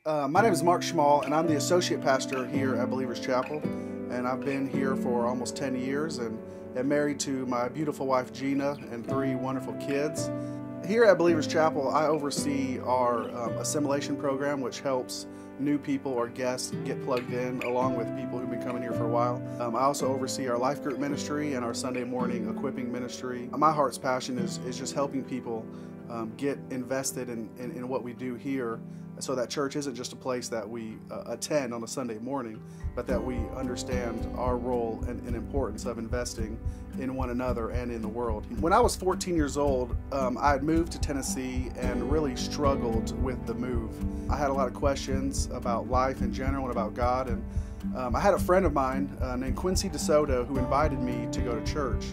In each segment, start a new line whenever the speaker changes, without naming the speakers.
My name is Mark Schmall, and I'm the associate pastor here at Believers Chapel. And I've been here for almost 10 years and am married to my beautiful wife Gina and 3 wonderful kids. Here at Believers Chapel, I oversee our assimilation program, which helps new people or guests get plugged in along with people who've been coming here for a while. I also oversee our life group ministry and our Sunday morning equipping ministry. My heart's passion is just helping people get invested in what we do here, so that church isn't just a place that we attend on a Sunday morning, but that we understand our role and importance of investing in one another and in the world. When I was 14 years old, I had moved to Tennessee and really struggled with the move. I had a lot of questions about life in general and about God, and I had a friend of mine named Quincy DeSoto who invited me to go to church.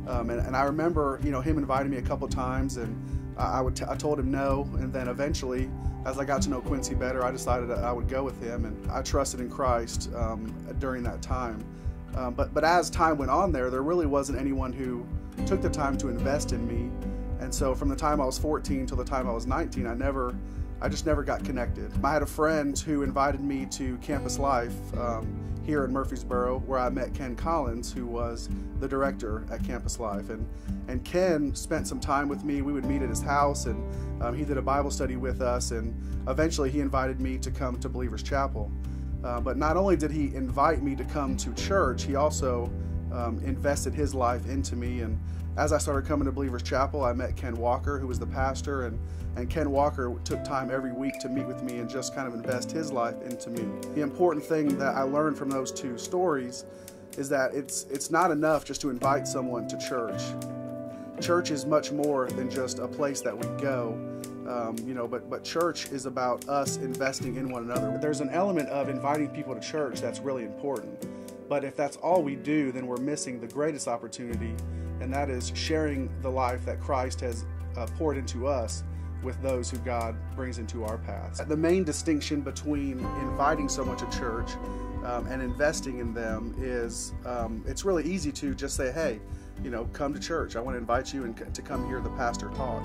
And I remember, him inviting me a couple times, and I told him no, and then eventually, as I got to know Quincy better, I decided that I would go with him, and I trusted in Christ during that time. But as time went on there really wasn't anyone who took the time to invest in me, and so from the time I was 14 till the time I was 19, I just never got connected. I had a friend who invited me to Campus Life here in Murfreesboro, where I met Ken Collins, who was the director at Campus Life. And Ken spent some time with me. We would meet at his house, and he did a Bible study with us, and eventually he invited me to come to Believers Chapel. But not only did he invite me to come to church, he also invested his life into me. And as I started coming to Believers Chapel, I met Ken Walker, who was the pastor, and Ken Walker took time every week to meet with me and just kind of invest his life into me. The important thing that I learned from those 2 stories is that it's not enough just to invite someone to church. Church is much more than just a place that we go, but church is about us investing in one another. There's an element of inviting people to church that's really important, but if that's all we do, then we're missing the greatest opportunity, and that is sharing the life that Christ has poured into us with those who God brings into our paths. The main distinction between inviting someone to church and investing in them is it's really easy to just say, hey, come to church. I want to invite you to come hear the pastor talk.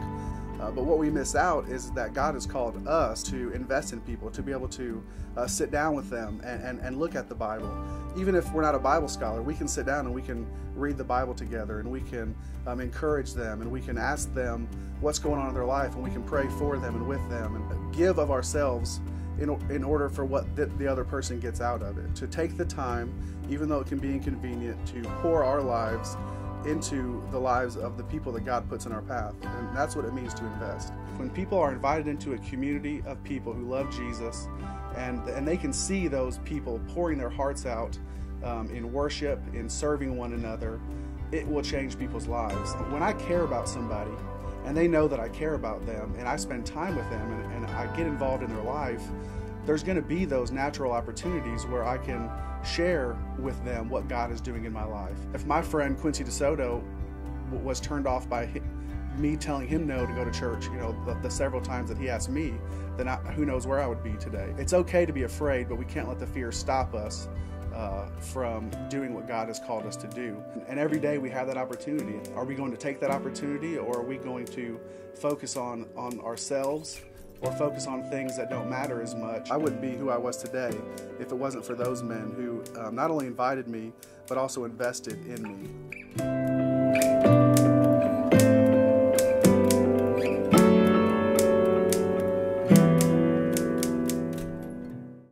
But what we miss out is that God has called us to invest in people, to be able to sit down with them and look at the Bible. Even if we're not a Bible scholar, we can sit down and we can read the Bible together, and we can encourage them, and we can ask them what's going on in their life, and we can pray for them and with them, and give of ourselves in order for what the other person gets out of it. To take the time, even though it can be inconvenient, to pour our lives into the lives of the people that God puts in our path. And that's what it means to invest. When people are invited into a community of people who love Jesus, and they can see those people pouring their hearts out in worship, in serving one another, it will change people's lives. When I care about somebody, and they know that I care about them, and I spend time with them, and I get involved in their life, there's going to be those natural opportunities where I can share with them what God is doing in my life. If my friend Quincy DeSoto was turned off by me telling him no to go to church, the several times that he asked me, then who knows where I would be today. It's okay to be afraid, but we can't let the fear stop us from doing what God has called us to do. And every day we have that opportunity. Are we going to take that opportunity, or are we going to focus on ourselves, or focus on things that don't matter as much? I wouldn't be who I was today if it wasn't for those men who not only invited me, but also invested in me.